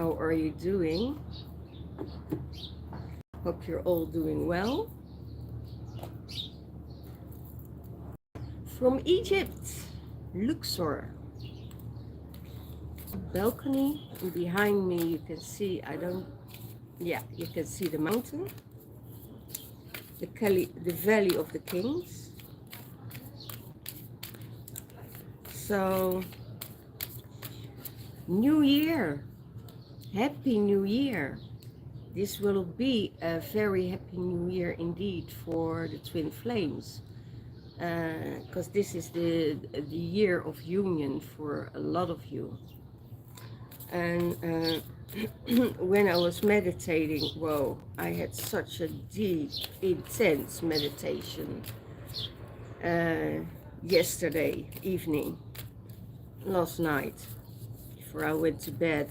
How are you doing? Hope you're all doing well. From Egypt, Luxor. Balcony, and behind me you can see, you can see the mountain, the Valley of the Kings. So, New Year, Happy New Year. This will be a very happy new year indeed for the twin flames, because this is the year of union for a lot of you. And when I was meditating, whoa, I had such a deep, intense meditation yesterday evening, last night, before I went to bed.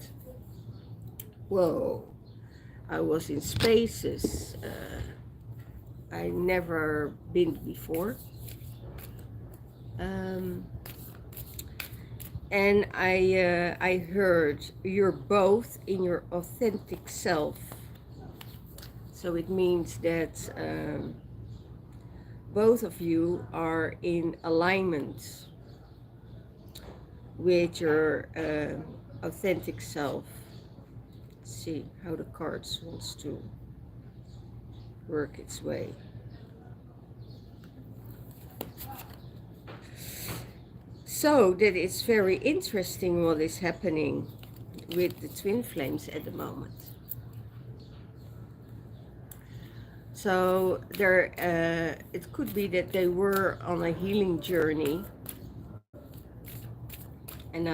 Whoa, I was in spaces I never been before. And I heard you're both in your authentic self. So it means that both of you are in alignment with your authentic self. Let's see how the cards wants to work its way. So that is very interesting what is happening with the twin flames at the moment. So there, it could be that they were on a healing journey, and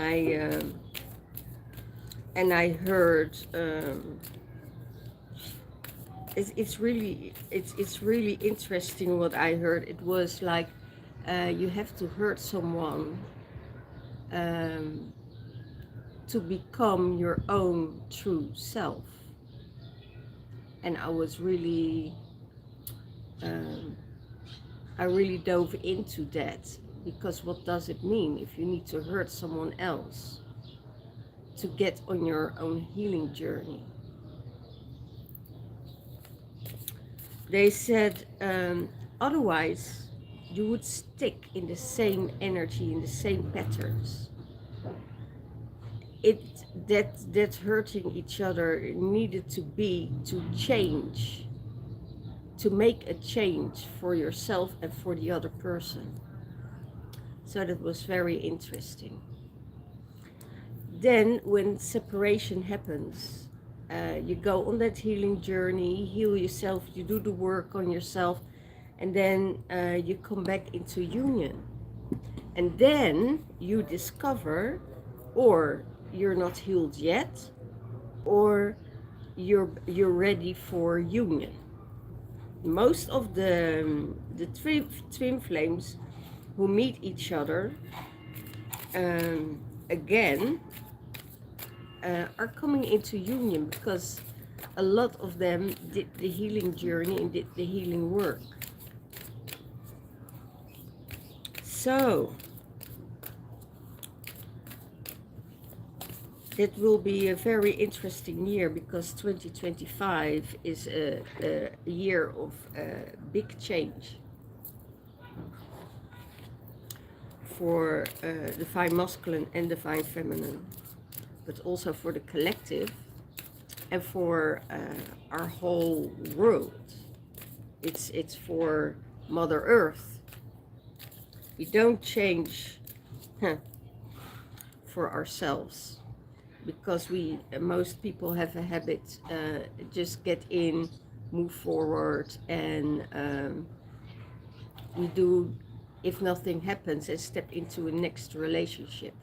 I heard it's really interesting what I heard. It was like you have to hurt someone to become your own true self. And I was really, I really dove into that, because what does it mean if you need to hurt someone else to get on your own healing journey? They said otherwise you would stick in the same energy, in the same patterns. That hurting each other needed to be to change, to make a change for yourself and for the other person. So that was very interesting. Then when separation happens, you go on that healing journey, heal yourself, you do the work on yourself, and then you come back into union. And then you discover, or you're not healed yet, or you're ready for union. Most of the twin flames who meet each other again are coming into union, because a lot of them did the healing journey and did the healing work. So it will be a very interesting year, because 2025 is a year of big change for divine masculine and divine feminine, but also for the collective and for our whole world. It's for Mother Earth. We don't change for ourselves, because most people have a habit, just get in, move forward, and we do, if nothing happens, and step into a next relationship.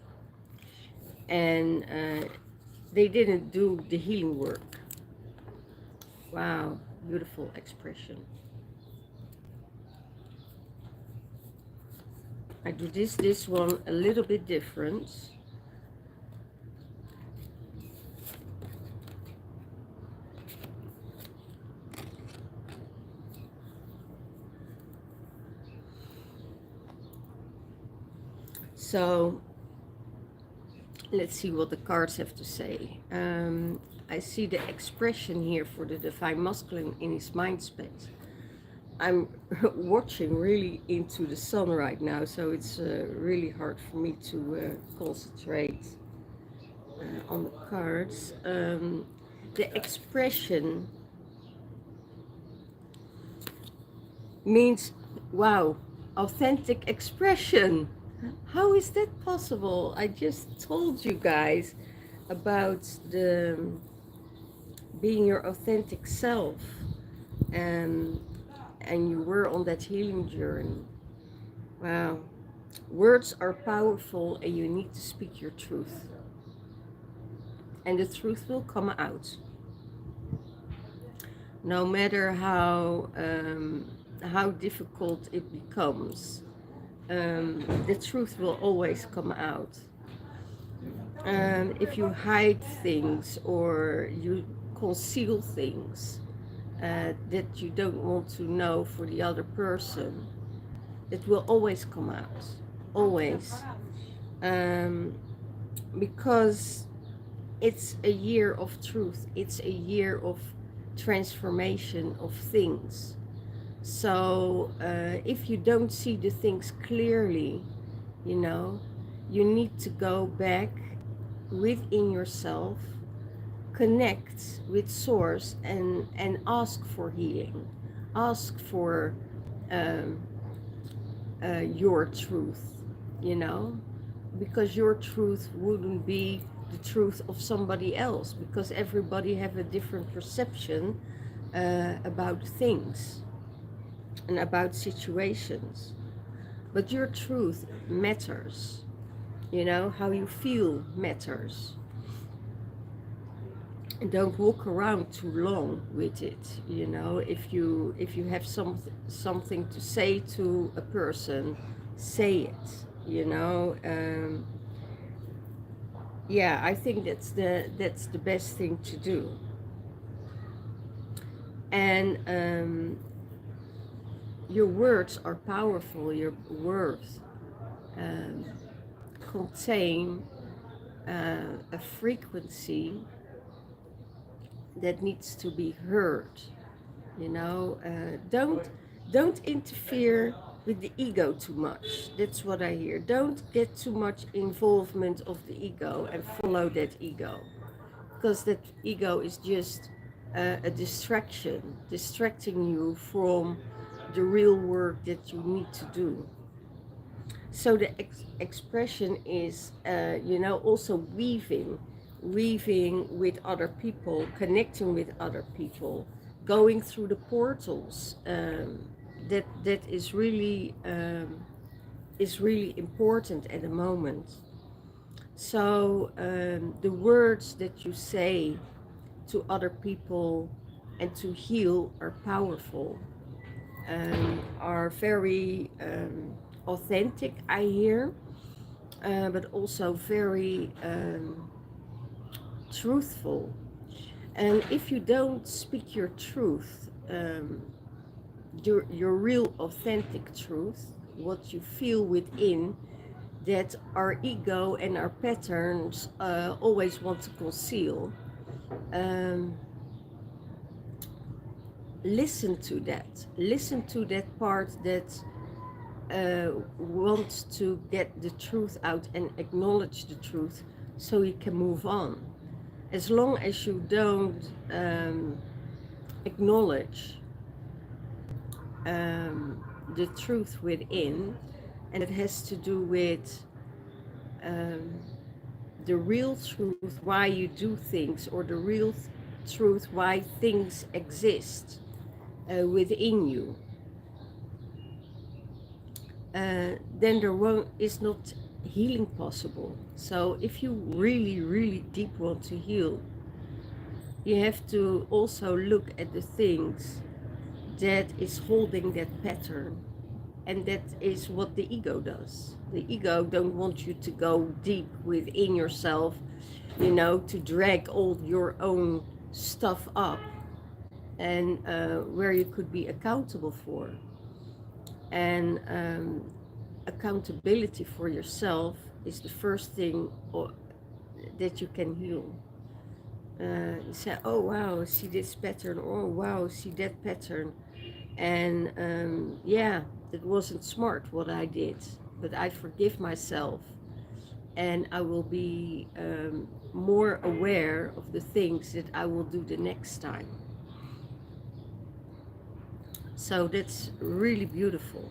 And they didn't do the healing work. Wow, beautiful expression. I do this one a little bit different. So Let's see what the cards have to say. I see the expression here for the divine masculine in his mind space. I'm watching really into the sun right now, so it's really hard for me to concentrate on the cards. The expression means, wow, authentic expression. How is that possible? I just told you guys about the being your authentic self, and you were on that healing journey. Wow. Words are powerful and you need to speak your truth. And the truth will come out. No matter how difficult it becomes, the truth will always come out. If you hide things or you conceal things that you don't want to know for the other person, it will always come out. Always. Because it's a year of truth. It's a year of transformation of things. So if you don't see the things clearly, you know, you need to go back within yourself, connect with source, and ask for healing. Ask for your truth, you know, because your truth wouldn't be the truth of somebody else, because everybody have a different perception about things and about situations. But your truth matters, you know, how you feel matters. And don't walk around too long with it, you know. If you have something to say to a person, say it, you know. Yeah, I think that's the best thing to do. And your words are powerful. Your words contain a frequency that needs to be heard, you know. Don't interfere with the ego too much. That's what I hear. Don't get too much involvement of the ego and follow that ego, because that ego is just a distraction, distracting you from the real work that you need to do. So the expression is, you know, also weaving with other people, connecting with other people, going through the portals. That is really important at the moment. So the words that you say to other people and to heal are powerful, are very authentic, I hear, but also very truthful. And if you don't speak your truth, your real authentic truth, what you feel within, that our ego and our patterns always want to conceal, listen to that part that wants to get the truth out and acknowledge the truth, so you can move on. As long as you don't acknowledge the truth within, and it has to do with the real truth why you do things, or the real truth why things exist within you, then there is not healing possible. So if you really deep want to heal, you have to also look at the things that is holding that pattern. And that is what the ego does. The ego don't want you to go deep within yourself, you know, to drag all your own stuff up, and where you could be accountable for. And accountability for yourself is the first thing that you can heal. You say, oh wow, see this pattern, oh wow, see that pattern. And yeah, it wasn't smart what I did, but I forgive myself, and I will be more aware of the things that I will do the next time. So that's really beautiful.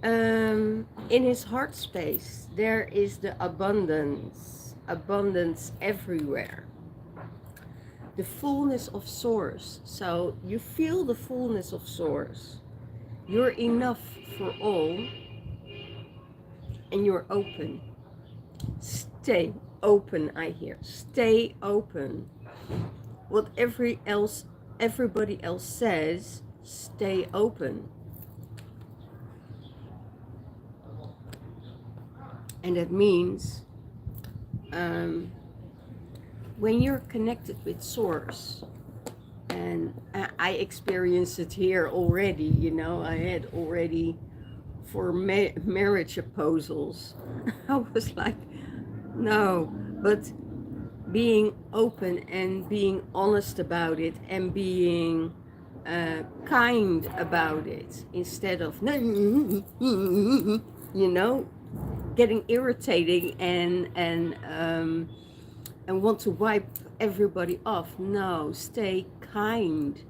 In his heart space, there is the abundance everywhere. The fullness of source. So you feel the fullness of source. You're enough for all, and you're open. Stay open, I hear. Stay open. What everybody else says, stay open. And that means when you're connected with source, and I experienced it here already, you know, I had already for marriage proposals. I was like, no, but being open and being honest about it and being kind about it, instead of, you know, getting irritating and want to wipe everybody off. No, stay kind,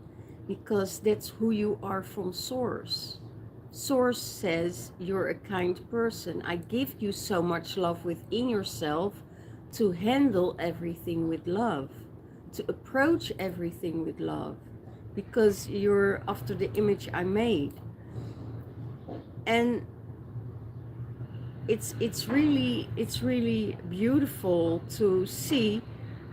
because that's who you are from source. Source says you're a kind person. I give you so much love within yourself to handle everything with love, to approach everything with love, because you're after the image I made. And it's really beautiful to see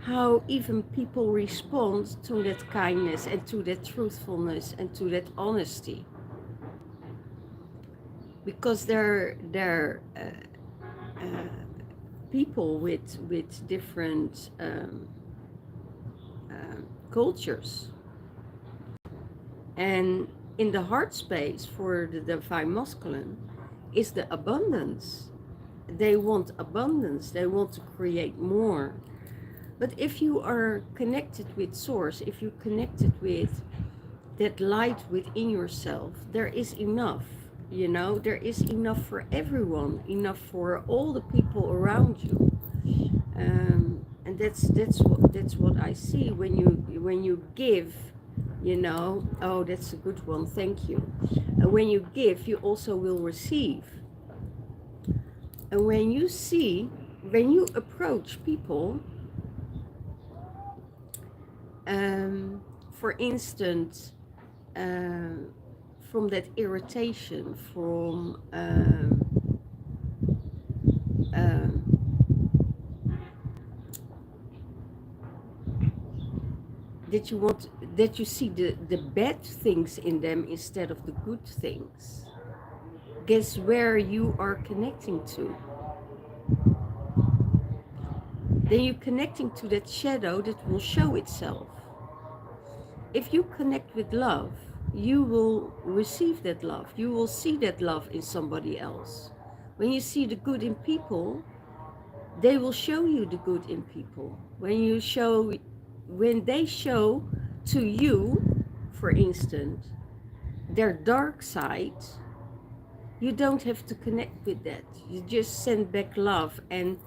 how even people respond to that kindness and to that truthfulness and to that honesty, because they're people with different cultures. And in the heart space for the divine masculine is the abundance. They want abundance, they want to create more. But if you are connected with source, if you're connected with that light within yourself, there is enough, you know, there is enough for everyone, enough for all the people around you. And that's what I see when you give, you know. Oh, that's a good one, thank you. And when you give, you also will receive. And when you approach people, for instance, from that irritation, from that you see the bad things in them instead of the good things. Guess where you are connecting to? Then you're connecting to that shadow that will show itself. If you connect with love, you will receive that love. You will see that love in somebody else. When you see the good in people, they will show you the good in people. When they show to you, for instance, their dark side, you don't have to connect with that. You just send back love and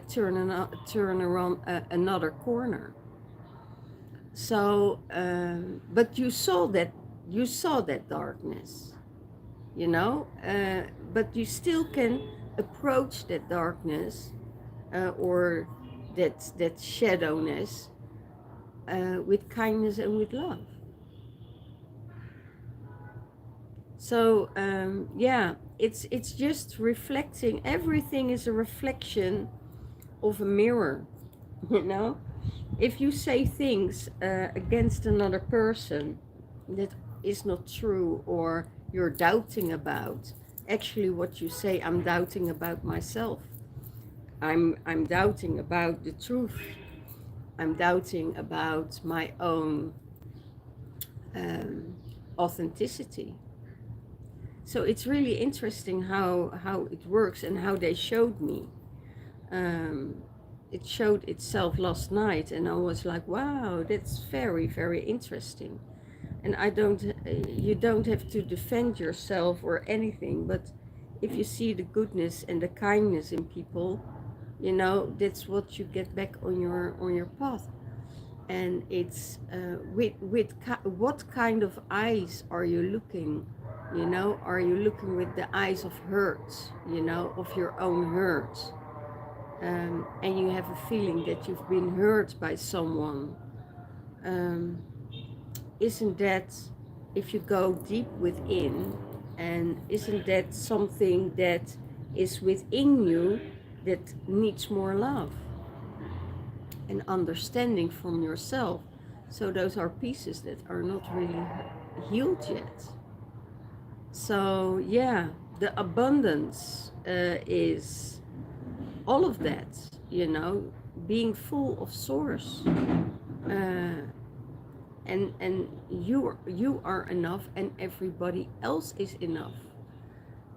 turn around another corner. So, but you saw that darkness, you know, but you still can approach that darkness or that shadowness with kindness and with love. So yeah, it's just reflecting. Everything is a reflection of a mirror, you know. If you say things against another person that is not true, or you're doubting about, actually what you say, I'm doubting about myself. I'm doubting about the truth. I'm doubting about my own authenticity. So it's really interesting how it works and how they showed me. it showed itself last night, and I was like, wow, that's very, very interesting. And you don't have to defend yourself or anything, but if you see the goodness and the kindness in people, you know, that's what you get back on your path. And it's what kind of eyes are you looking? You know, are you looking with the eyes of hurt, you know, of your own hurt? And you have a feeling that you've been hurt by someone. Um, isn't that, if you go deep within, and isn't that something that is within you that needs more love and understanding from yourself? So those are pieces that are not really healed yet. So yeah, the abundance is all of that, you know, being full of source. And you are enough, and everybody else is enough.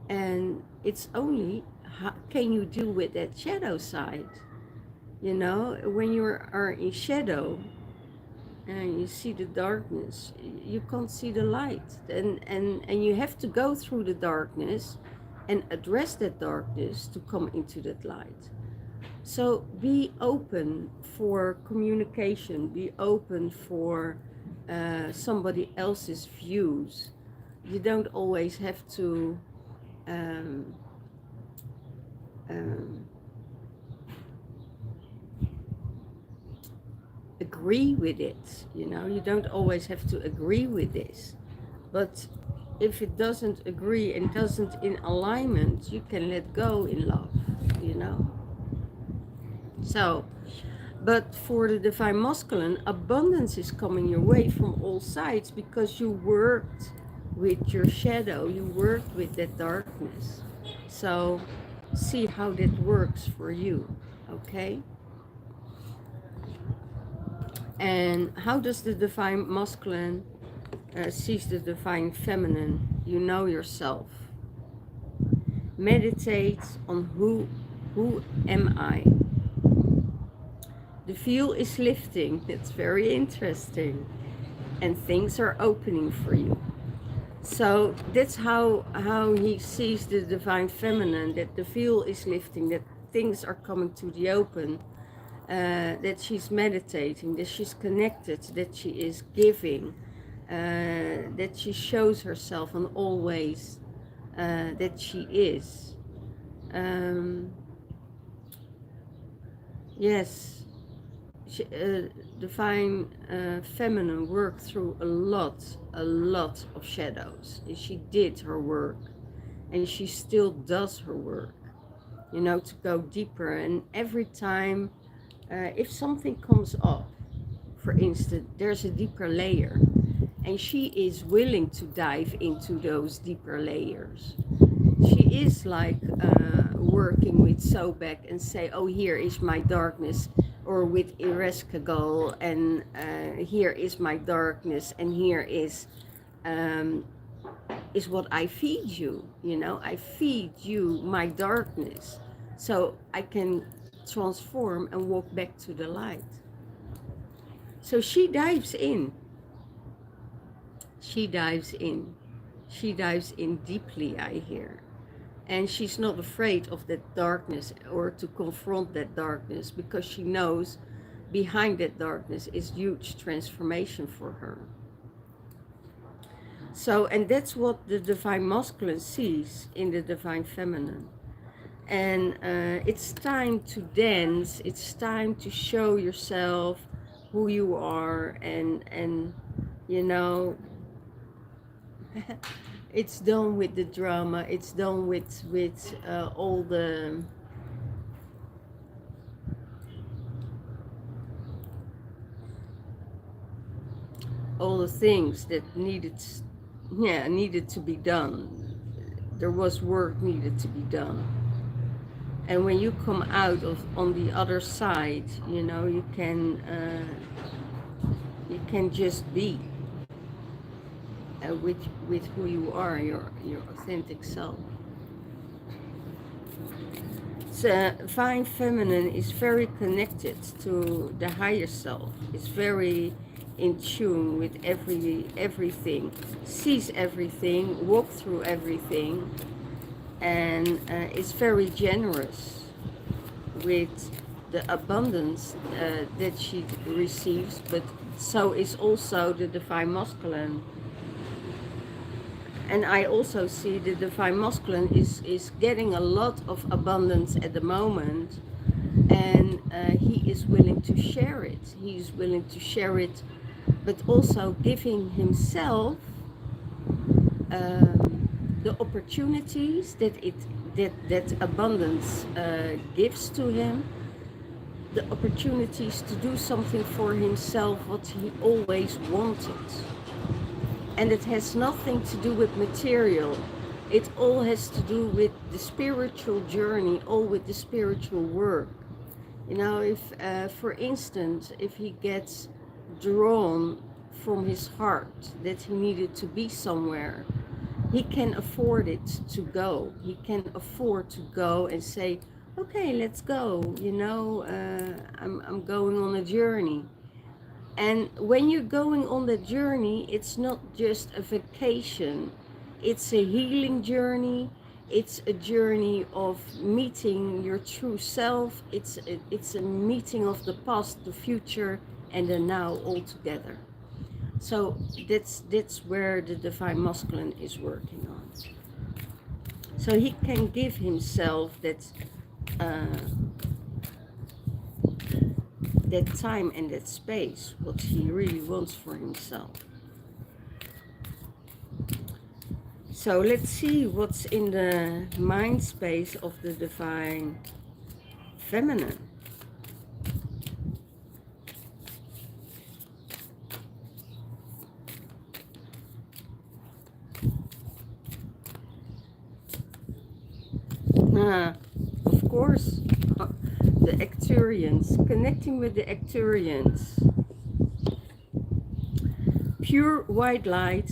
And it's only, how can you deal with that shadow side? You know, when you are in shadow and you see the darkness, you can't see the light, and you have to go through the darkness and address that darkness to come into that light. So be open for communication, be open for somebody else's views. You don't always have to um, agree with it, you know. You don't always have to agree with this, but if it doesn't agree and doesn't in alignment, you can let go in love, you know. So, but for the divine masculine, abundance is coming your way from all sides, because you worked with your shadow, you worked with that darkness. So see how that works for you, okay? And how does the divine masculine sees the divine feminine? You know yourself. Meditate on who am I? The veil is lifting. That's very interesting. And things are opening for you. So that's how he sees the divine feminine, that the veil is lifting, that things are coming to the open, that she's meditating, that she's connected, that she is giving, that she shows herself in all ways that she is. Yes. Divine feminine worked through a lot of shadows, and she did her work, and she still does her work, you know, to go deeper. And every time if something comes up, for instance, there's a deeper layer, and she is willing to dive into those deeper layers. She is like working with Sobek and say, oh, here is my darkness, or with Ereshkigal, and here is my darkness, and here is what I feed you, you know. I feed you my darkness, so I can transform and walk back to the light. So she dives in. She dives in. She dives in deeply, I hear. And she's not afraid of that darkness or to confront that darkness, because she knows behind that darkness is huge transformation for her. So, and that's what the divine masculine sees in the divine feminine. And it's time to dance. It's time to show yourself who you are, and you know, it's done with the drama. It's done with all the things that needed to be done. There was work needed to be done. And when you come out on the other side, you know, you can just be with who you are, your authentic self. The divine feminine is very connected to the higher self. It's very in tune with everything, sees everything, walks through everything, and is very generous with the abundance that she receives. But so is also the divine masculine. And I also see the divine masculine is getting a lot of abundance at the moment, and he is willing to share it. He is willing to share it, but also giving himself the opportunities that abundance gives to him, the opportunities to do something for himself what he always wanted. And it has nothing to do with material. It all has to do with the spiritual journey, all with the spiritual work. You know, if, for instance, if he gets drawn from his heart that he needed to be somewhere, he can afford it to go. He can afford to go and say, okay, let's go. You know, I'm going on a journey. And when you're going on the journey, it's not just a vacation. It's a healing journey. It's a journey of meeting your true self. It's a meeting of the past, the future, and the now all together. So that's where the divine masculine is working on. So he can give himself that time and that space, what he really wants for himself. So let's see what's in the mind space of the divine feminine. Of course, the Acturians, connecting with the Acturians. Pure white light,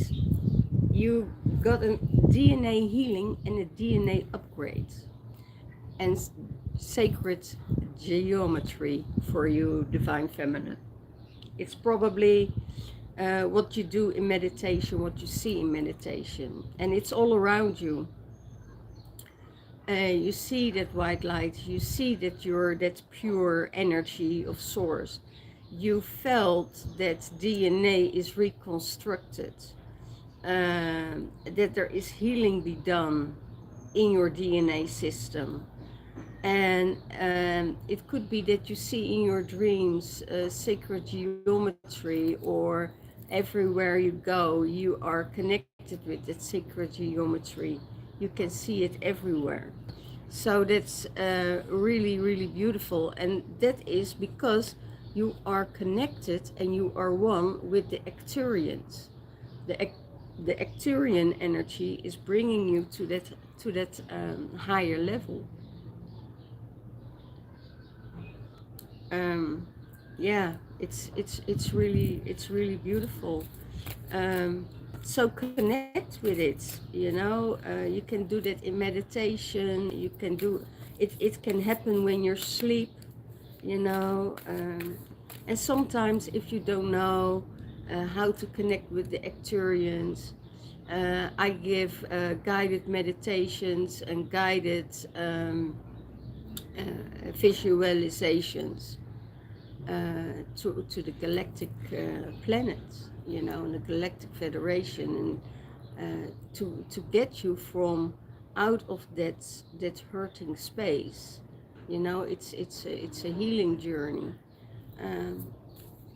you got a DNA healing and a DNA upgrade. And sacred geometry for you, divine feminine. It's probably what you do in meditation, what you see in meditation. And it's all around you. You see that white light, you see that you're that pure energy of source. You felt that DNA is reconstructed, that there is healing be done in your DNA system. And it could be that you see in your dreams sacred geometry, or everywhere you go, you are connected with that sacred geometry. You can see it everywhere. So that's really, really beautiful. And that is because you are connected and you are one with the Acturians. The Acturian energy is bringing you to that higher level. Yeah, it's really beautiful. So connect with it, you know. You can do that in meditation. You can do it. It can happen when you're asleep, you know. And sometimes if you don't know how to connect with the Acturians, I give guided meditations and guided visualizations to the galactic planets, you know, and the Galactic Federation, and to get you from out of that hurting space. You know, it's a healing journey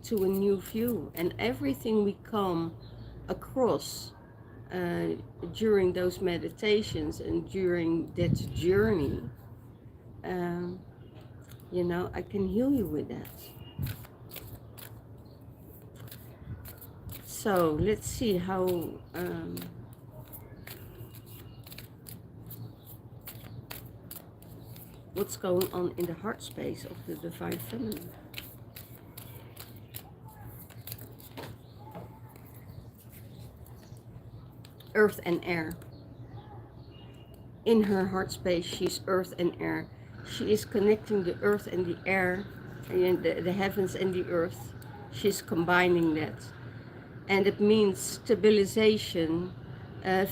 to a new view, and everything we come across during those meditations and during that journey, you know, I can heal you with that. So let's see how what's going on in the heart space of the divine feminine. Earth and air. In her heart space, she's earth and air. She is connecting the earth and the air, and the heavens and the earth. She's combining that. And it means stabilization,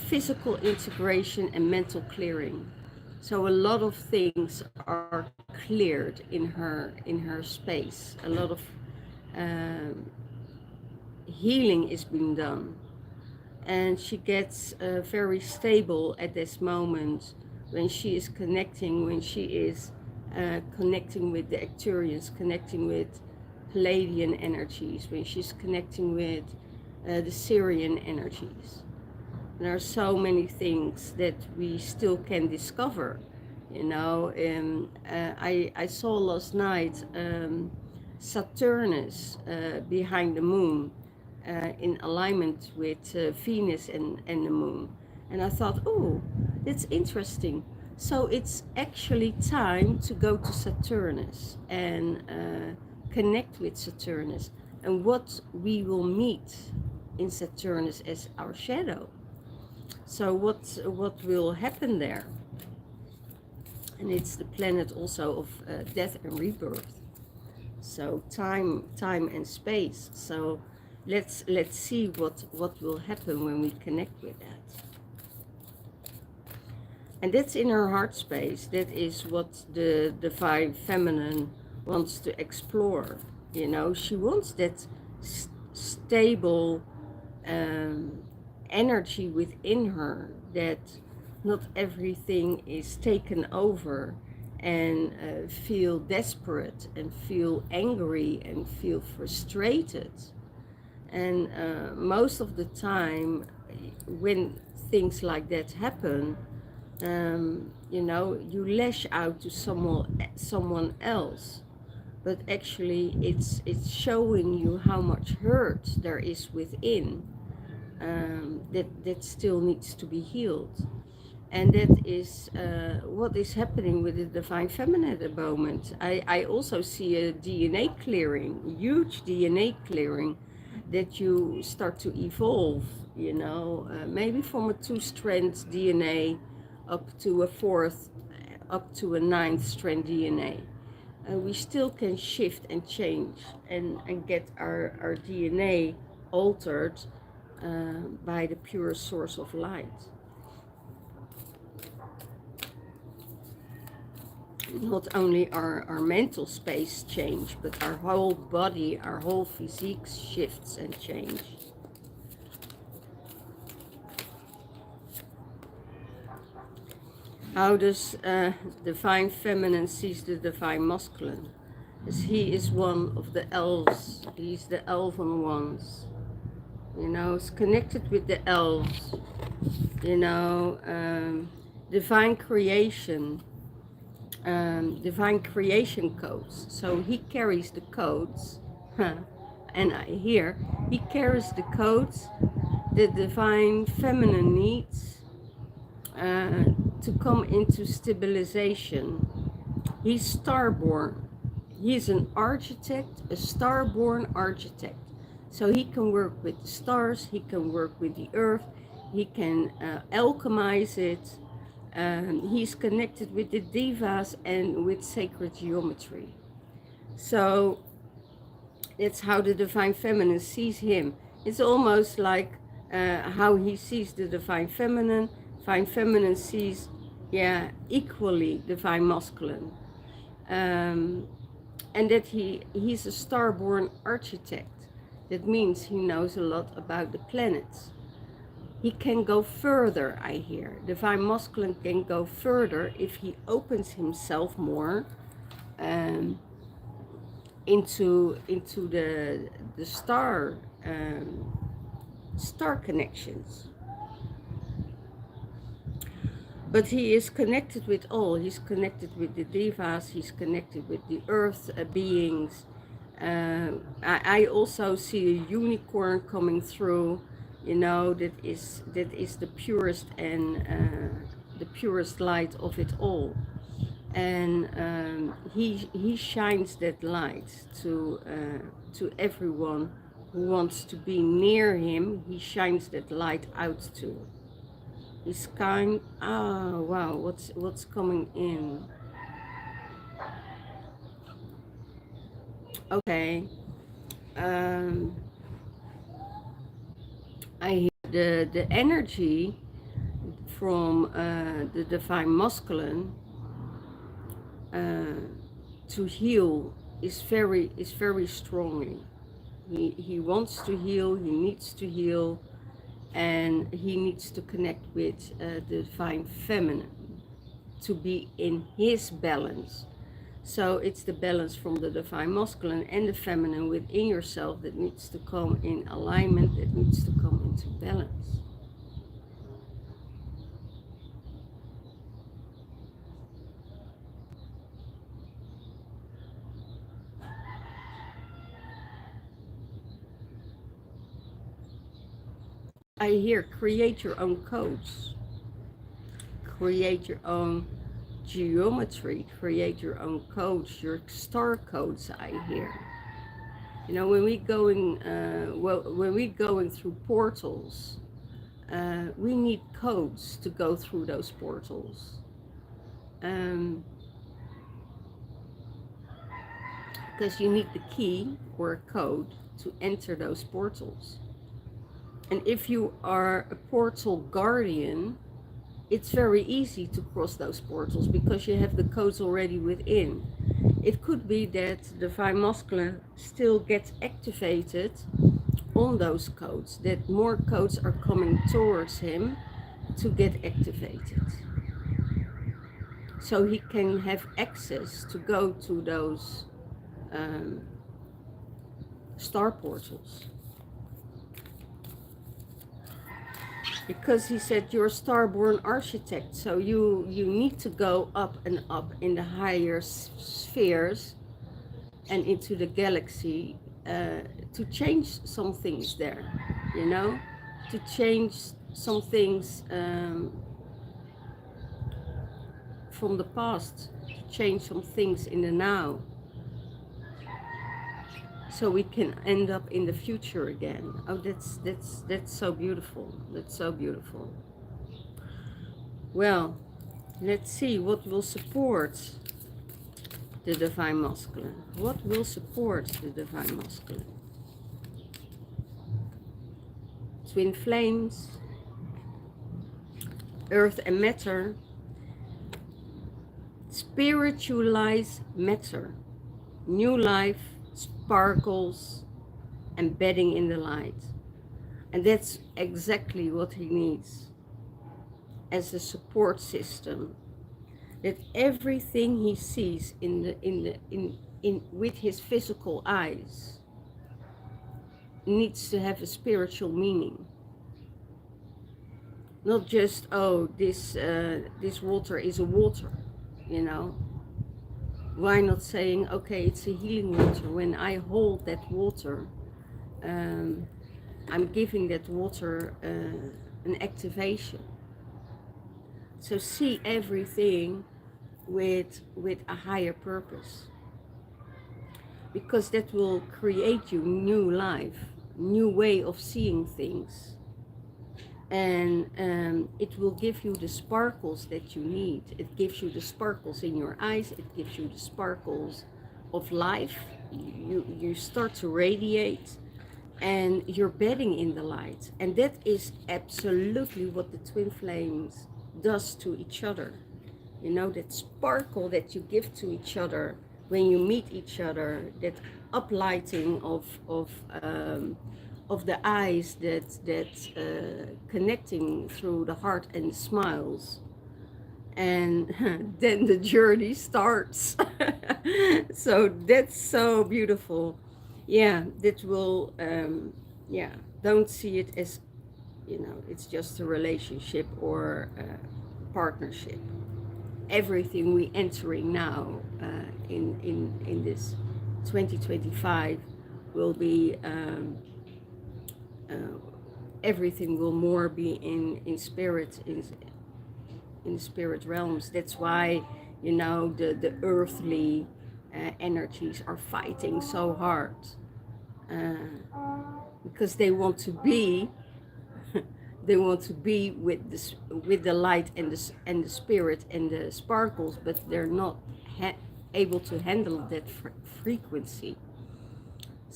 physical integration, and mental clearing. So a lot of things are cleared in her space. A lot of um, healing is being done, and she gets very stable at this moment when she is connecting, connecting with the Arcturians, connecting with Palladian energies, when she's connecting with the Syrian energies. There are so many things that we still can discover, you know. I saw last night Saturnus behind the moon, in alignment with Venus and the moon. And I thought, oh, that's interesting. So it's actually time to go to Saturnus and connect with Saturnus and what we will meet in Saturnus as our shadow. So what will happen there? And it's the planet also of death and rebirth. So time and space. So let's see what will happen when we connect with that. And that's in her heart space. That is what the divine feminine wants to explore. You know, she wants that stable energy within her, that not everything is taken over, and feel desperate and feel angry and feel frustrated. And most of the time when things like that happen, you know, you lash out to someone else, but actually it's showing you how much hurt there is within, that still needs to be healed. And that is what is happening with the divine feminine at the moment. I also see a DNA clearing, huge DNA clearing, that you start to evolve, you know, maybe from a 2-strand DNA up to a 4th, up to a 9th strand DNA. We still can shift and change and get our DNA altered by the pure source of light. Not only our mental space change, but our whole body, our whole physique shifts and change. How does divine feminine sees the divine masculine? As he is one of the elves, he's the elven ones. You know, it's connected with the elves. You know, divine creation codes. So he carries the codes, and he carries the codes the divine feminine needs to come into stabilization. He's starborn. He's an architect, a starborn architect. So he can work with the stars, he can work with the earth, he can alchemize it. He's connected with the devas and with sacred geometry. So that's how the divine feminine sees him. It's almost like how he sees the divine feminine. Divine feminine sees, equally divine masculine. And that he's a starborn architect. That means he knows a lot about the planets. He can go further, I hear. Divine masculine can go further if he opens himself more into the star connections. But he is connected with all. He's connected with the devas. He's connected with the earth beings. I also see a unicorn coming through. You know, that is the purest and the purest light of it all. And he shines that light to everyone who wants to be near him. He shines that light out to. He's kind. Oh wow, what's coming in? Okay. Um, I hear the energy from the divine masculine uh, to heal is very strongly. He wants to heal. He needs to heal, and he needs to connect with the divine feminine to be in his balance. So it's the balance from the divine masculine and the feminine within yourself that needs to come in alignment, that needs to come into balance. I hear create your own codes, create your own geometry, create your own codes, your star codes. I hear. You know, when we going, when we going through portals, we need codes to go through those portals. Because you need the key or a code to enter those portals. And if you are a portal guardian, it's very easy to cross those portals because you have the codes already within. It could be that the divine masculine still gets activated on those codes, that more codes are coming towards him to get activated. So he can have access to go to those star portals. Because he said you're a starborn architect, so you need to go up and up in the higher spheres and into the galaxy to change some things there, you know, to change some things from the past, to change some things in the now, so we can end up in the future again. Oh, that's so beautiful. That's so beautiful. Well, let's see what will support the divine masculine. What will support the divine masculine? Twin flames, earth and matter, spiritualize matter, new life, sparkles, embedding in the light. And that's exactly what he needs as a support system, that everything he sees with his physical eyes needs to have a spiritual meaning. Not just, oh, this water is a water, you know. Why not saying, okay, it's a healing water. When I hold that water, I'm giving that water an activation. So see everything with a higher purpose, because that will create you new life, new way of seeing things. And it will give you the sparkles that you need. It gives you the sparkles in your eyes. It gives you the sparkles of life. You start to radiate, and you're bedding in the light. And that is absolutely what the twin flames does to each other. You know, that sparkle that you give to each other when you meet each other, that uplighting of the eyes, that connecting through the heart and the smiles, and then the journey starts. So that's so beautiful. Yeah, that will yeah, don't see it as, you know, it's just a relationship or a partnership. Everything we entering now in this 2025 will be everything will more be in spirit, in spirit realms. That's why, you know, the earthly energies are fighting so hard, because they want to be they want to be with this, with the light and the spirit and the sparkles, but they're not able to handle that frequency.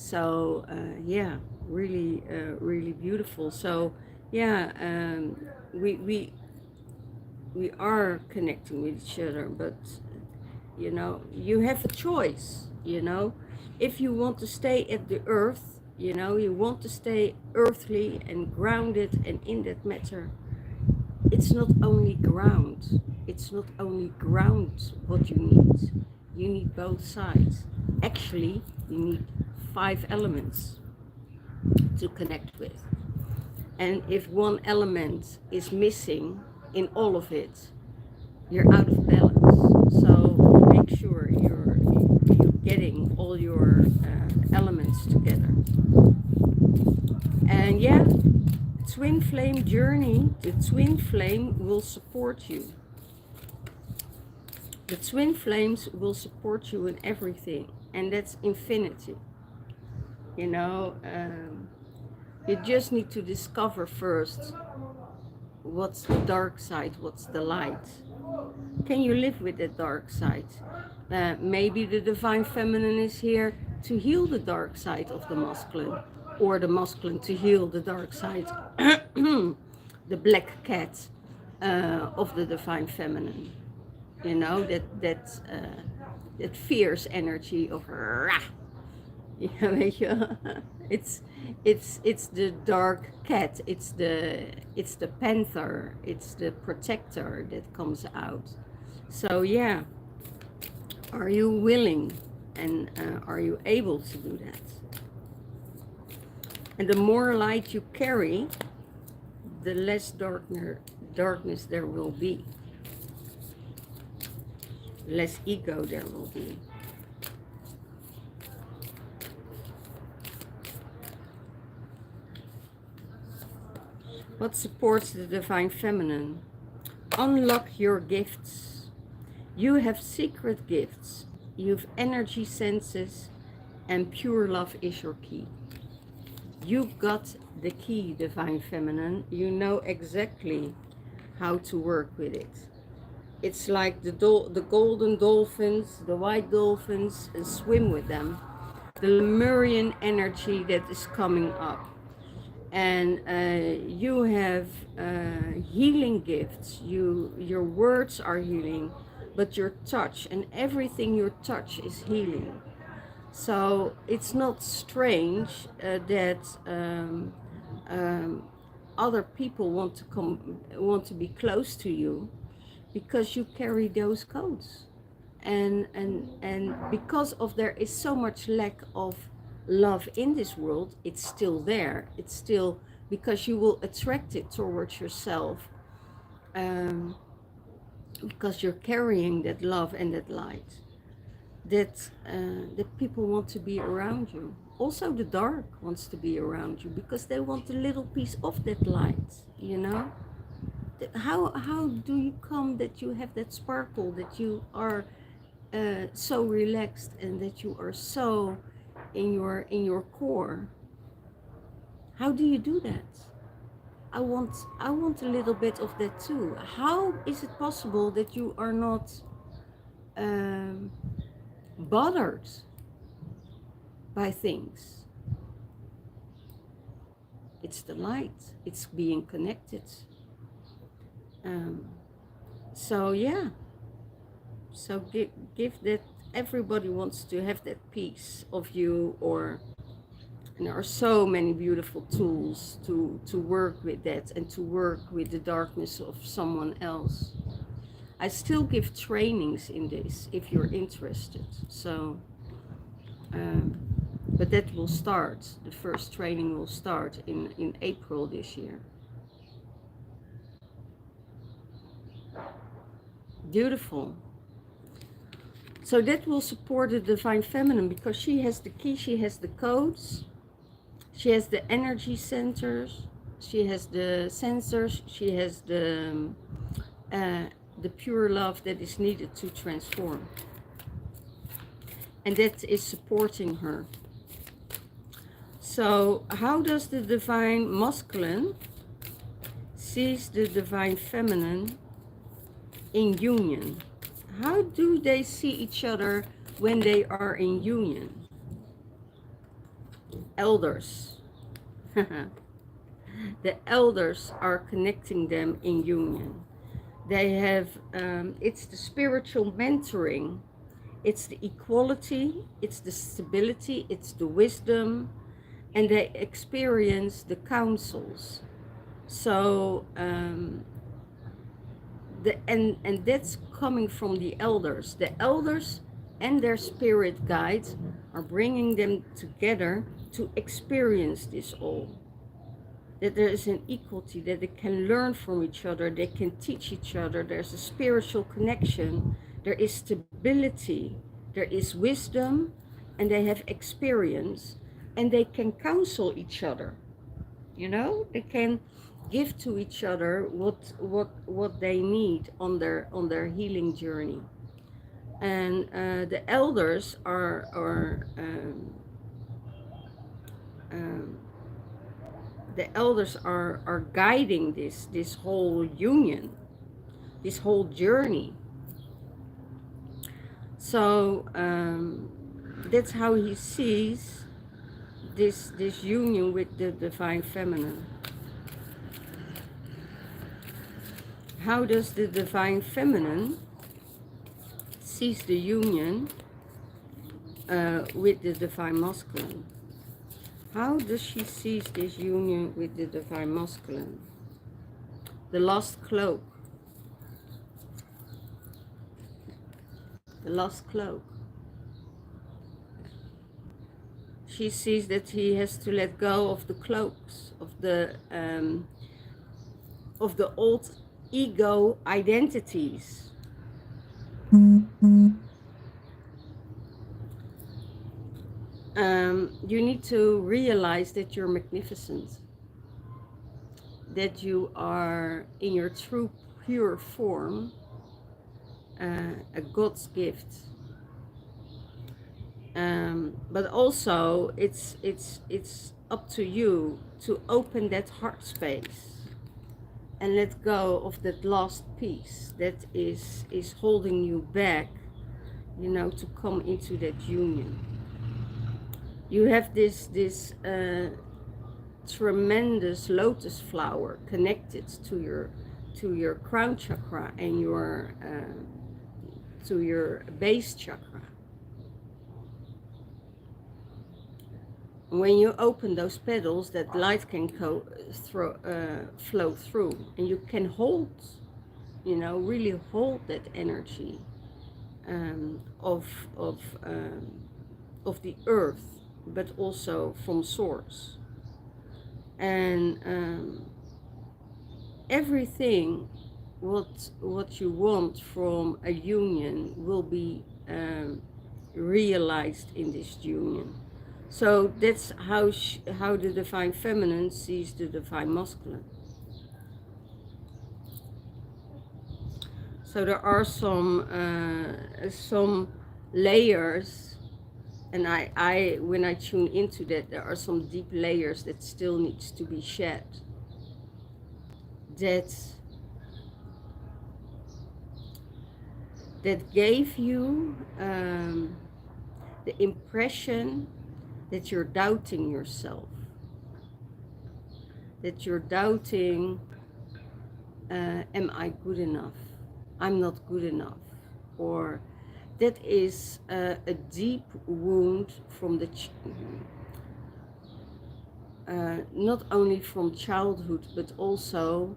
So yeah, really really beautiful. So yeah, we are connecting with each other, but you know, you have a choice, you know. If you want to stay at the earth, you know, you want to stay earthly and grounded and in that matter, it's not only ground, it's not only ground what you need both sides. Actually, you need 5 elements to connect with. And if one element is missing in all of it, you're out of balance. So make sure you're getting all your elements together. And yeah, twin flame journey, the twin flame will support you. The twin flames will support you in everything, and that's infinity. You know, you just need to discover first what's the dark side, what's the light. Can you live with the dark side? Maybe the divine feminine is here to heal the dark side of the masculine, or the masculine to heal the dark side, the black cat of the divine feminine. You know, that fierce energy of rah. Ja, weet je, it's the dark cat, it's the panther, it's the protector that comes out. So yeah, are you willing and are you able to do that? And the more light you carry, the less darkness there will be, less ego there will be. What supports the divine feminine? Unlock your gifts. You have secret gifts. You have energy senses, and pure love is your key. You've got the key, divine feminine. You know exactly how to work with it. It's like the golden dolphins, the white dolphins, and swim with them. The Lemurian energy that is coming up. And you have healing gifts. Your words are healing, but your touch and everything you touch is healing. So it's not strange that other people want to be close to you, because you carry those codes, and because of there is so much lack of love in this world, it's still there. It's still, because you will attract it towards yourself, because you're carrying that love and that light, that people want to be around you. Also the dark wants to be around you, because they want a little piece of that light, you know. How do you come that you have that sparkle, that you are so relaxed, and that you are so in your core? How do you do that? I want a little bit of that too. How is it possible that you are not bothered by things? It's the light. It's being connected. So yeah. So give that. Everybody wants to have that piece of you, and there are so many beautiful tools to work with that, and to work with the darkness of someone else. I still give trainings in this if you're interested. So, but that will start. The first training will start in April this year. Beautiful. So that will support the divine feminine, because she has the key, she has the codes, she has the energy centers, she has the sensors, she has the pure love that is needed to transform. And that is supporting her. So how does the divine masculine sees the divine feminine in union? How do they see each other when they are in union? elders. The elders are connecting them in union. They have, it's the spiritual mentoring, it's the equality, it's the stability, it's the wisdom, and they experience the counsels. So, and that's coming from the elders. The elders and their spirit guides are bringing them together to experience this all. That there is an equality, that they can learn from each other, they can teach each other, there's a spiritual connection, there is stability, there is wisdom, and they have experience, and they can counsel each other. You know, they can give to each other what they need on their healing journey. And the elders um, the elders are guiding this whole union, this whole journey. So that's how he sees this union with the divine feminine. How does the divine feminine sees the union with the divine masculine? How does she see this union with the divine masculine? The lost cloak. The lost cloak. She sees that he has to let go of the cloaks, of the old ego identities. You need to realize that you're magnificent, that you are in your true pure form, a God's gift. But also it's up to you to open that heart space and let go of that lost piece that is holding you back, you know, to come into that union. You have this tremendous lotus flower connected to your crown chakra and your to your base chakra. When you open those petals, that light can flow through, and you can hold, you know, really hold that energy of the earth, but also from source. And everything what you want from a union will be realized in this union. So that's how the divine feminine sees the divine masculine. So there are some layers, and I when I tune into that, there are some deep layers that still needs to be shed. That gave you the impression that you're doubting yourself, that you're doubting, am I good enough? I'm not good enough. Or that is a deep wound from the not only from childhood, but also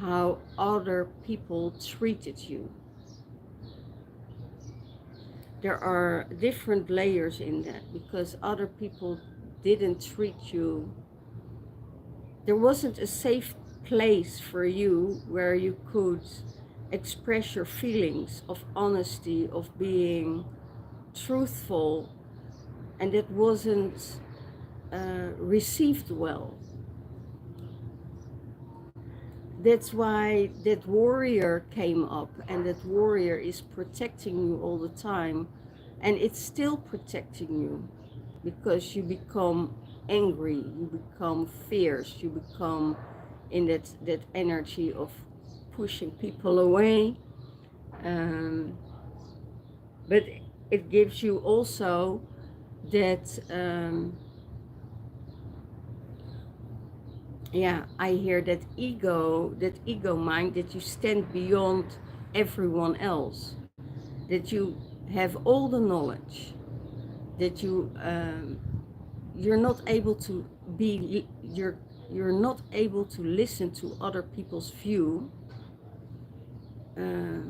how other people treated you. There are different layers in that, because other people didn't treat you. There wasn't a safe place for you where you could express your feelings of honesty, of being truthful, and that wasn't received well. That's why that warrior came up, and that warrior is protecting you all the time, and it's still protecting you, because you become angry, you become fierce, you become in that energy of pushing people away. But it gives you also that yeah, I hear that ego mind, that you stand beyond everyone else, that you have all the knowledge, that you're not able to you're not able to listen to other people's view, uh,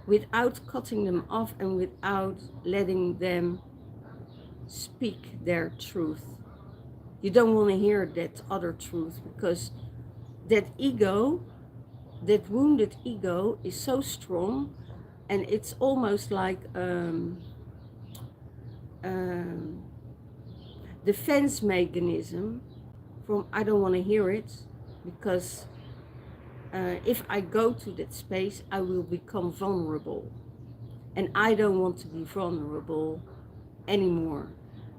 without cutting them off and without letting them speak their truth. You don't want to hear that other truth, because that ego, that wounded ego, is so strong, and it's almost like um, defense mechanism from I don't want to hear it, because if I go to that space, I will become vulnerable, and I don't want to be vulnerable anymore.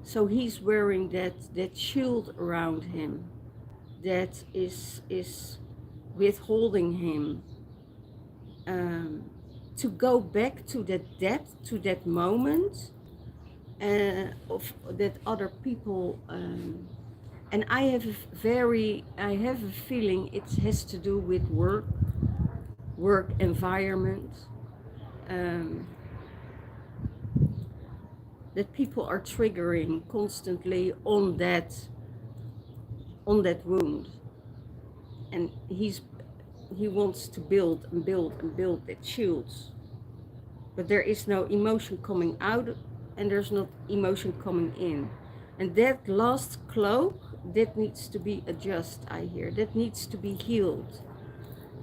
So he's wearing that shield around him that is withholding him um, to go back to that depth, to that moment of that other people. And I have a feeling it has to do with work environment. Um, that people are triggering constantly on that wound, and he wants to build and build and build that shields, but there is no emotion coming out, and there's not emotion coming in, and that last cloak, that needs to be adjusted. I hear that needs to be healed,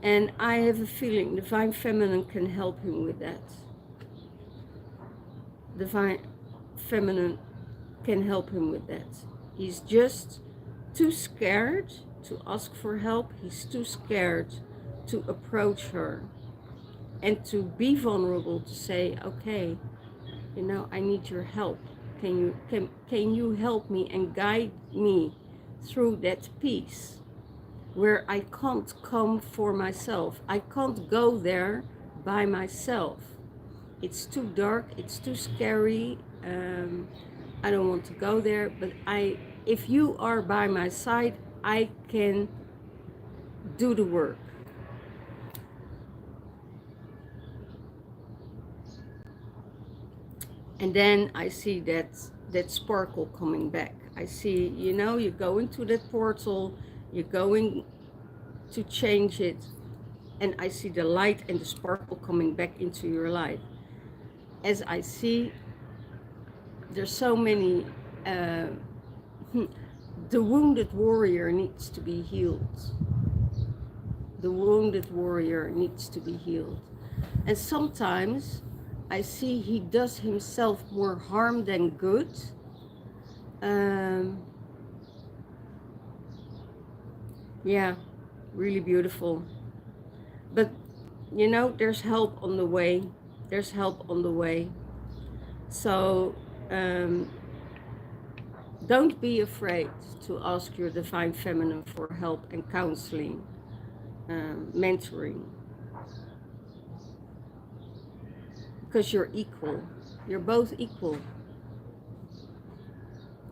and I have a feeling divine feminine can help him with that. Divine feminine can help him with that. He's just too scared to ask for help. He's too scared to approach her and to be vulnerable, to say, okay, you know, I need your help. Can you help me and guide me through that peace where I can't come for myself. I can't go there by myself. It's too dark, it's too scary. I don't want to go there, but if you are by my side, I can do the work. And then I see that sparkle coming back. I see, you know, you go into that portal, you're going to change it, and I see the light and the sparkle coming back into your life. As I see, there's so many, the wounded warrior needs to be healed. The wounded warrior needs to be healed. And sometimes I see he does himself more harm than good. Yeah, really beautiful. But, you know, there's help on the way. There's help on the way. So don't be afraid to ask your divine feminine for help and counseling, mentoring. Because you're equal. You're both equal.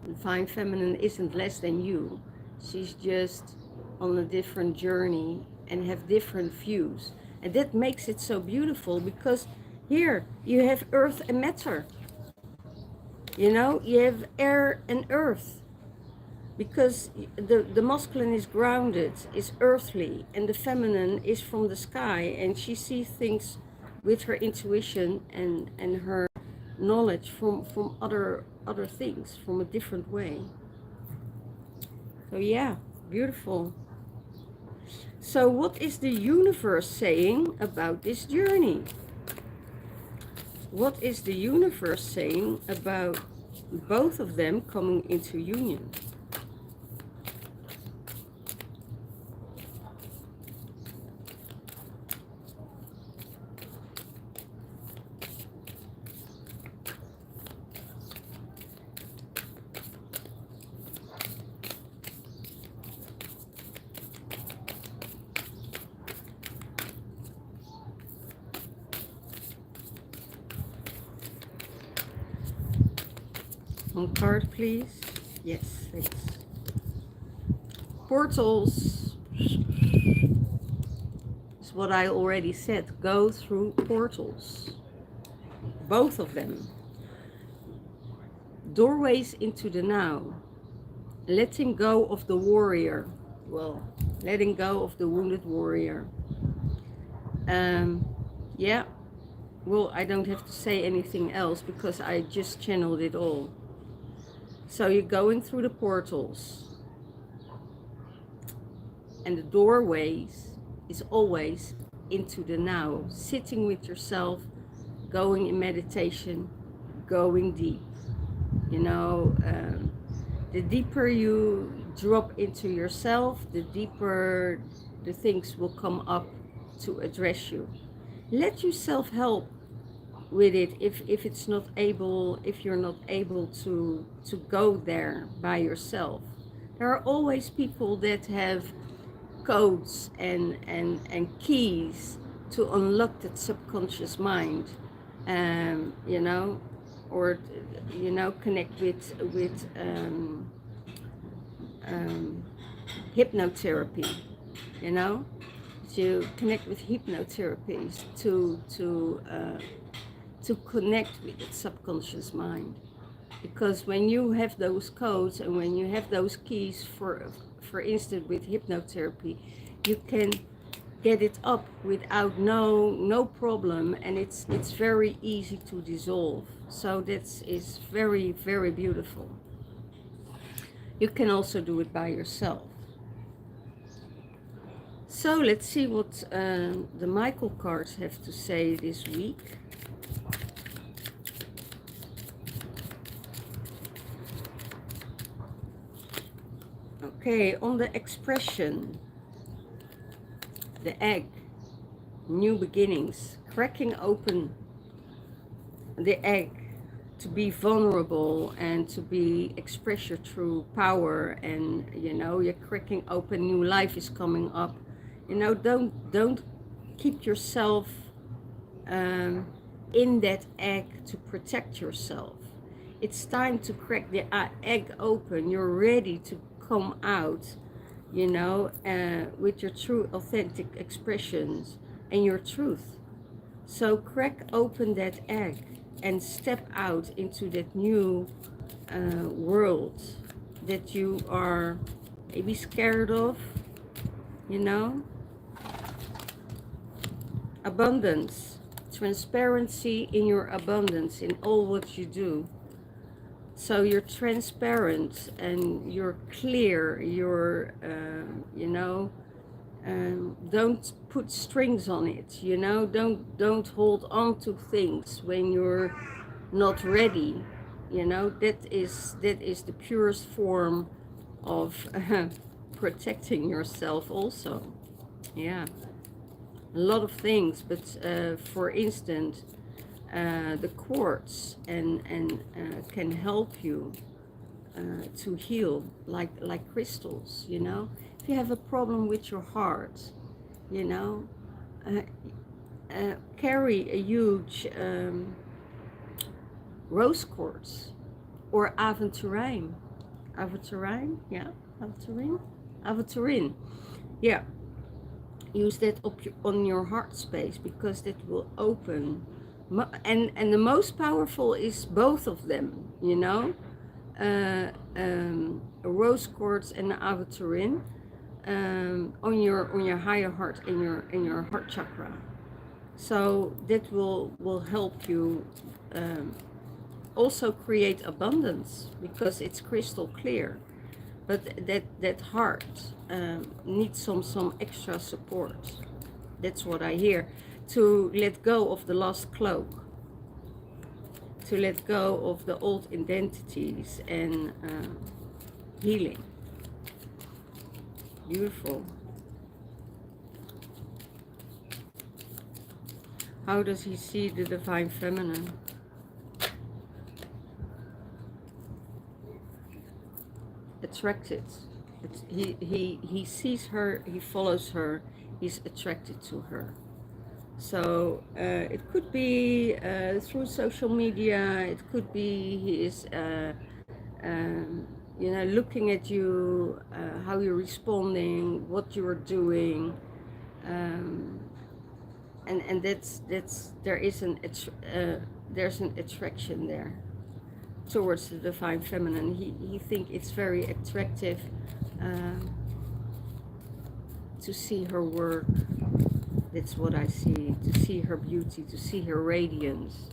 Divine feminine isn't less than you. She's just on a different journey and have different views. And that makes it so beautiful, because here you have earth and matter. You know, you have air and earth. Because the masculine is grounded, is earthly, and the feminine is from the sky, and she sees things with her intuition and her knowledge from other things, from a different way. So yeah, beautiful. So what is the universe saying about this journey? What is the universe saying about both of them coming into union? One card, please. Yes, thanks. Portals is what I already said. Go through portals. Both of them. Doorways into the now. Letting go of the warrior. Well, letting go of the wounded warrior. Yeah. Well, I don't have to say anything else because I just channeled it all. So you're going through the portals. And the doorways is always into the now. Sitting with yourself, going in meditation, going deep. You know, the deeper you drop into yourself, the deeper the things will come up to address you. Let yourself help with it if it's not able, if you're not able to go there by yourself. There are always people that have codes and keys to unlock that subconscious mind, you know, or you know, connect with hypnotherapy, you know, to connect with hypnotherapies to connect with the subconscious mind. Because when you have those codes and when you have those keys, for instance with hypnotherapy, you can get it up without no problem, and it's very easy to dissolve. So that is very, very beautiful. You can also do it by yourself. So let's see what the Michael cards have to say this week. Okay, on the expression, the egg, new beginnings, cracking open the egg to be vulnerable and to be express your true power, and you know, you're cracking open, new life is coming up. You know, don't keep yourself in that egg to protect yourself. It's time to crack the egg open. You're ready to come out, you know, with your true authentic expressions and your truth. So crack open that egg and step out into that new world that you are maybe scared of, you know. Abundance, transparency in your abundance in all what you do. So you're transparent and you're clear, you're, you know, don't put strings on it, you know, don't hold on to things when you're not ready, you know. That is the purest form of protecting yourself also. Yeah, a lot of things, but for instance, the quartz and can help you to heal, like crystals, you know. If you have a problem with your heart, you know, carry a huge rose quartz or aventurine. Yeah, aventurine, yeah. Use that on your heart space, because that will open. And the most powerful is both of them, you know, a rose quartz and an aventurine on your higher heart, in your heart chakra. So that will help you also create abundance, because it's crystal clear. But that heart needs some extra support. That's what I hear. To let go of the lost cloak, to let go of the old identities, and healing. Beautiful. How does he see the divine feminine? Attracted. He sees her, he follows her, he's attracted to her. So it could be through social media, it could be he is you know, looking at you, how you're responding, what you are doing, and that's there's an attraction there towards the divine feminine. He think it's very attractive to see her work. That's what I see. To see her beauty, to see her radiance.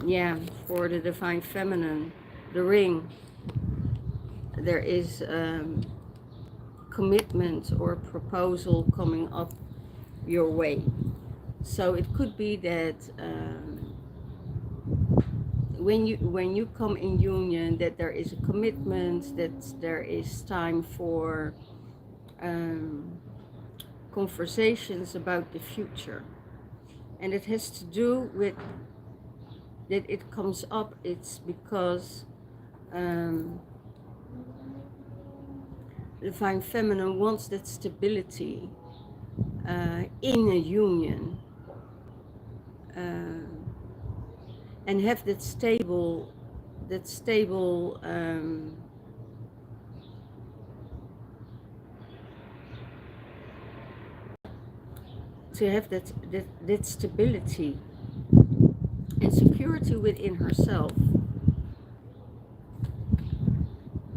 Yeah, for the divine feminine, the ring, there is commitment or proposal coming up your way. So it could be that when you come in union, that there is a commitment, that there is time for conversations about the future, and it has to do with that it comes up. It's because the divine feminine wants that stability in a union, and have that stable to have that stability and security within herself.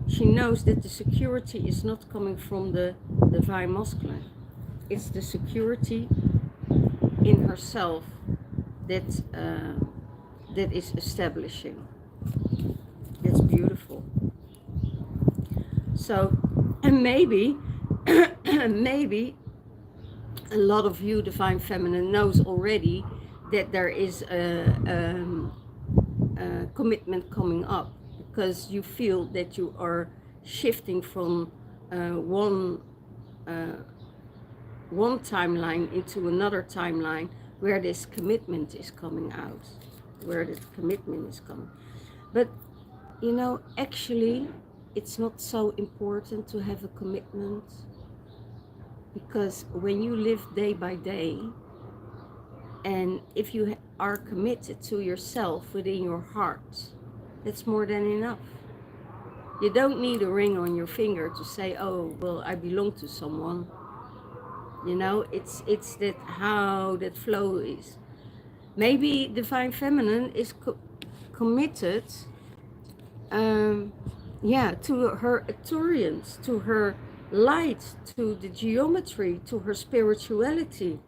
She knows that the security is not coming from the divine masculine. It's the security in herself that is establishing. That's beautiful. So, and maybe maybe a lot of you divine feminine knows already that there is a commitment coming up, because you feel that you are shifting from one timeline into another timeline where this commitment is coming out, where this commitment is coming. But you know, actually it's not so important to have a commitment, because when you live day by day, and if you are committed to yourself within your heart, that's more than enough. You don't need a ring on your finger to say, oh, well, I belong to someone. You know, it's that how that flow is. Maybe divine feminine is committed to her Arcturians, to her light, to the geometry, to her spirituality.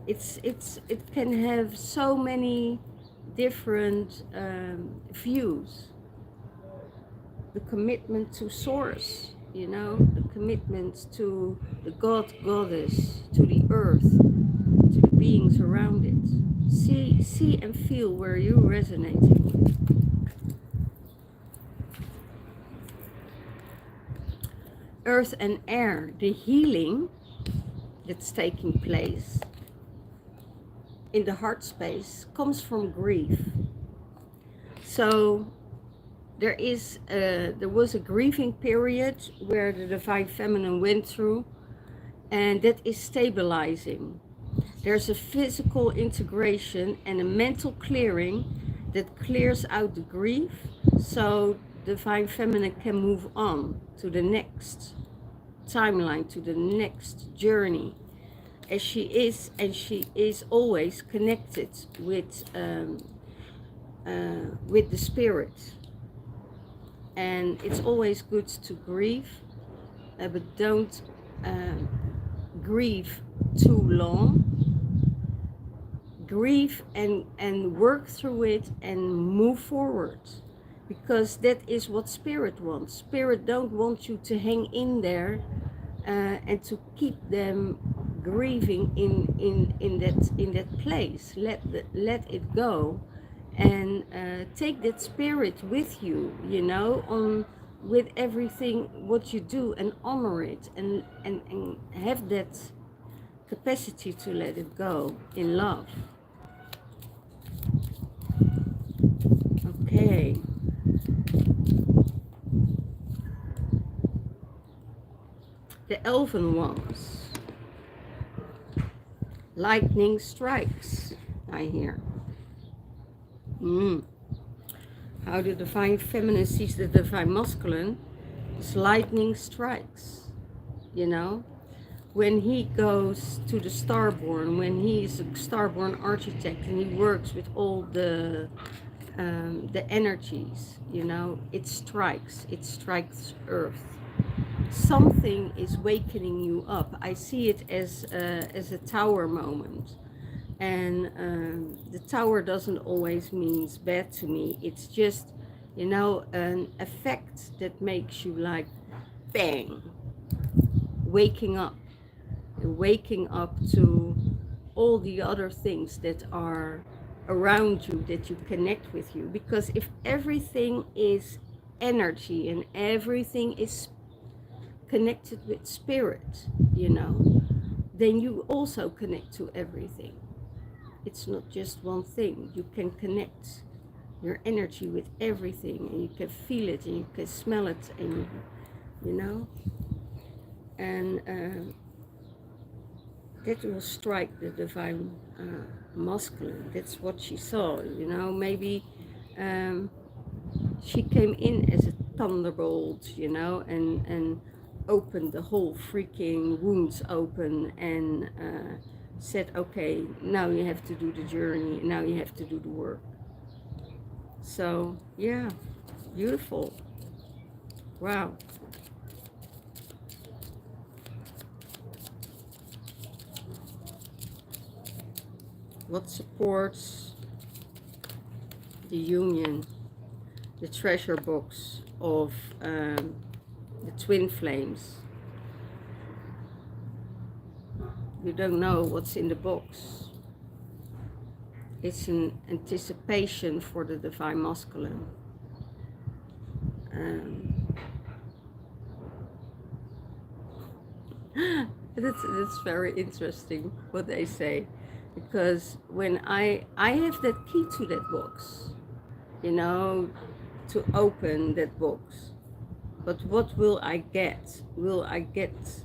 It can have so many different views. The commitment to source, you know, the commitment to the God, goddess, to the earth, to the beings around it. See and feel where you're resonating with. Earth and air, the healing that's taking place in the heart space comes from grief. So there was a grieving period where the divine feminine went through, and that is stabilizing. There's a physical integration and a mental clearing that clears out the grief, so divine feminine can move on to the next timeline, to the next journey, as she is, and she is always connected with the spirit. And it's always good to grieve, but don't grieve too long. Grieve and work through it and move forward, because that is what spirit wants. Spirit don't want you to hang in there and to keep them grieving in that place. Let it go, and take that spirit with you, you know, on with everything what you do, and honor it, and have that capacity to let it go in love. Okay. The elven ones. Lightning strikes, I hear. how the divine feminine sees the divine masculine is lightning strikes, you know. When he goes to the starborn, when he's a starborn architect and he works with all the energies, you know, it strikes Earth. Something is wakening you up. I see it as a tower moment. And the tower doesn't always means bad to me. It's just, you know, an effect that makes you like, bang, waking up to all the other things that are around you, that you connect with you. Because if everything is energy and everything is connected with spirit, you know, then you also connect to everything. It's not just one thing. You can connect your energy with everything, and you can feel it, and you can smell it, and you know, and that will strike the divine masculine. That's what she saw, you know. Maybe she came in as a thunderbolt, you know, and opened the whole freaking wounds open, and said, okay, now you have to do the journey, now you have to do the work. So yeah, beautiful. Wow. What supports the union? The treasure box of the twin flames. You don't know what's in the box. It's an anticipation for the divine masculine. That's very interesting what they say, because when I have that key to that box, you know, to open that box. But what will I get? Will I get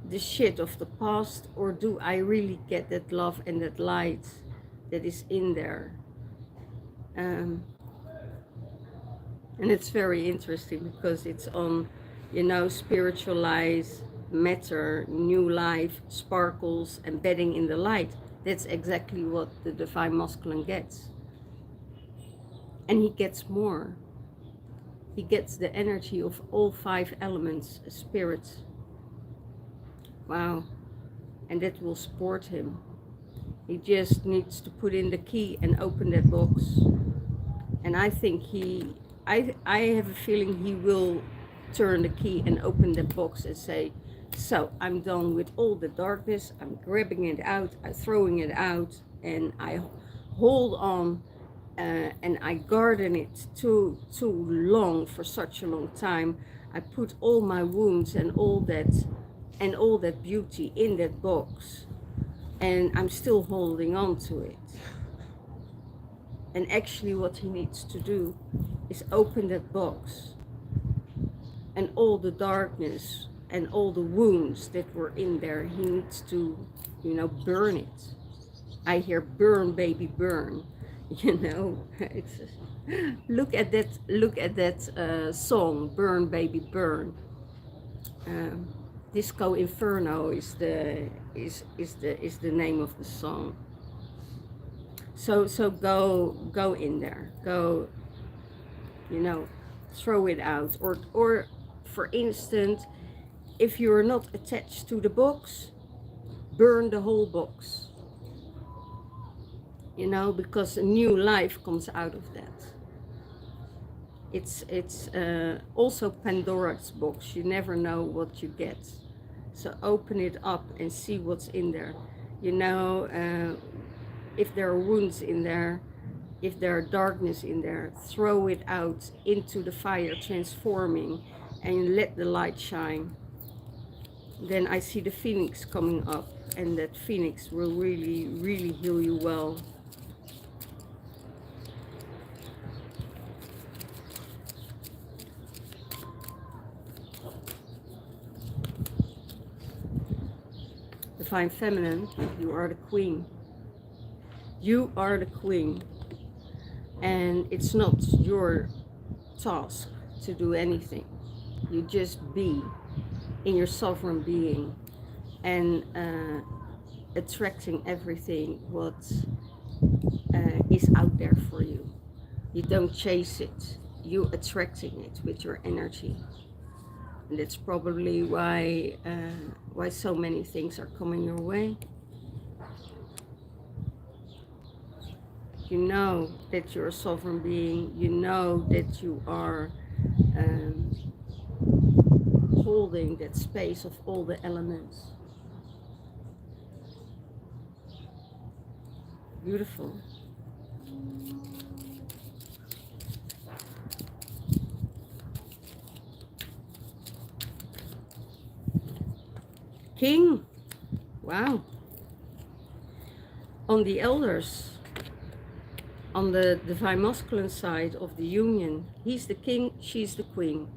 the shit of the past, or do I really get that love and that light that is in there? And it's very interesting because it's on, you know, spiritualize, matter, new life, sparkles, embedding in the light. That's exactly what the divine masculine gets. And he gets more. He gets the energy of all 5 elements, spirits. Wow. And that will support him. He just needs to put in the key and open that box. And I think I have a feeling he will turn the key and open that box and say, so I'm done with all the darkness, I'm grabbing it out, I'm throwing it out, and I hold on and I garden it too long, for such a long time. I put all my wounds and all that beauty in that box, and I'm still holding on to it. And actually what he needs to do is open that box, and all the darkness and all the wounds that were in there, he needs to, you know, burn it. I hear burn, baby, burn. You know, it's look at that song, Burn, Baby, Burn. Disco Inferno is the name of the song. So go in there, go, you know, throw it out, or for instance, if you're not attached to the box, burn the whole box, you know, because a new life comes out of that. It's also Pandora's box. You never know what you get, so open it up and see what's in there. You know, if there are wounds in there, if there are darkness in there, throw it out into the fire, transforming, and let the light shine. Then I see the phoenix coming up, and that phoenix will really, really heal you well. Divine feminine, you are the queen. You are the queen. and it's not your task to do anything. You just be in your sovereign being and attracting everything what is out there for you. You don't chase it, you're attracting it with your energy. And that's probably why so many things are coming your way. You know that you're a sovereign being. You know that you are holding that space of all the elements. Beautiful. King. Wow. On the elders, on the divine masculine side of the union, he's the king, she's the queen.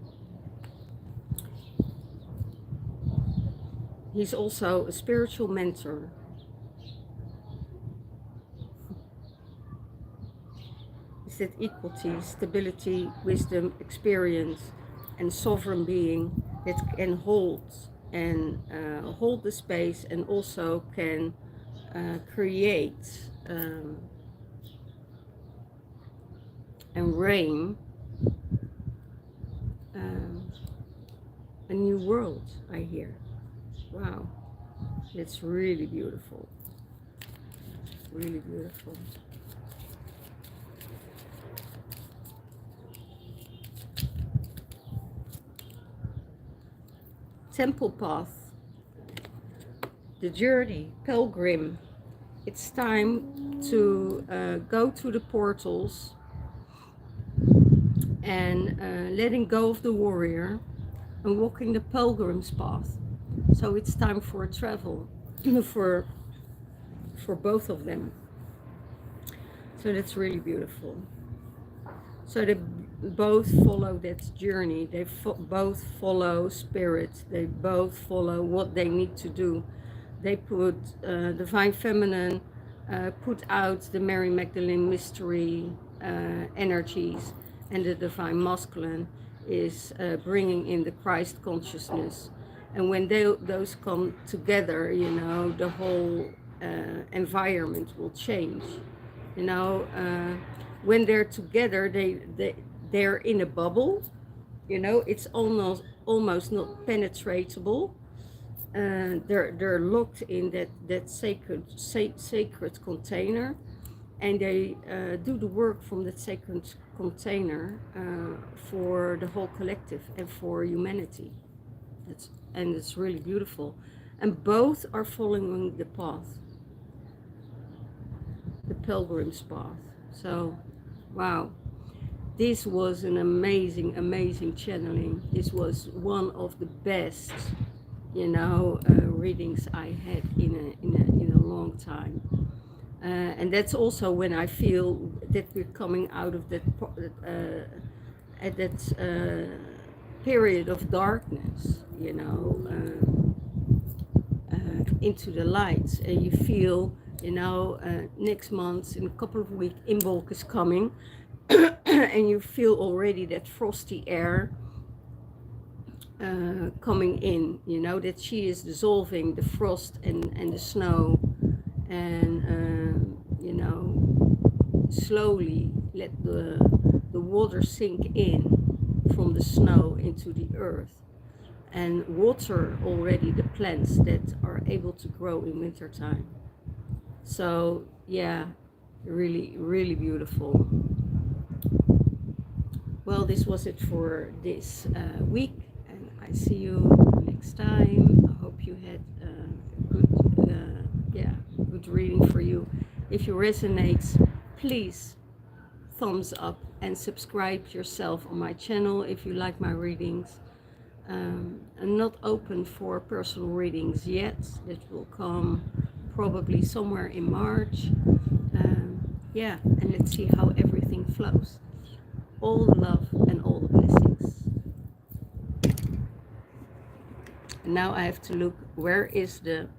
He's also a spiritual mentor. It's that equality, stability, wisdom, experience, and sovereign being that can hold and hold the space, and also can create and reign a new world, I hear. Wow, it's really beautiful, really beautiful. Temple path, the journey, pilgrim. It's time to go to the portals and letting go of the warrior and walking the pilgrim's path. So it's time for a travel for both of them. So that's really beautiful. So they both follow that journey. They both follow spirit. They both follow what they need to do. They put divine feminine, put out the Mary Magdalene mystery energies, and the divine masculine is bringing in the Christ consciousness. And when those come together, you know, the whole environment will change. You know, when they're together, they're in a bubble. You know, it's almost not penetratable. They're locked in that sacred container, and they do the work from that sacred container for the whole collective and for humanity. And it's really beautiful. And both are following the path, the pilgrim's path. So, wow, this was an amazing channeling. This was one of the best, you know, readings I had in a long time. And that's also when I feel that we're coming out of that period of darkness, you know, into the light. And you feel, you know, next month, in a couple of weeks, Imbolc is coming, and you feel already that frosty air coming in, you know, that she is dissolving the frost and the snow, and you know, slowly let the water sink in from the snow into the earth, and water already the plants that are able to grow in wintertime. So yeah, really beautiful. Well, this was it for this week, and I see you next time. I hope you had good reading for you. If you resonate, please thumbs up and subscribe yourself on my channel if you like my readings. I'm not open for personal readings yet. That will come probably somewhere in March. Yeah, and let's see how everything flows. All the love and all the blessings. And now I have to look, where is the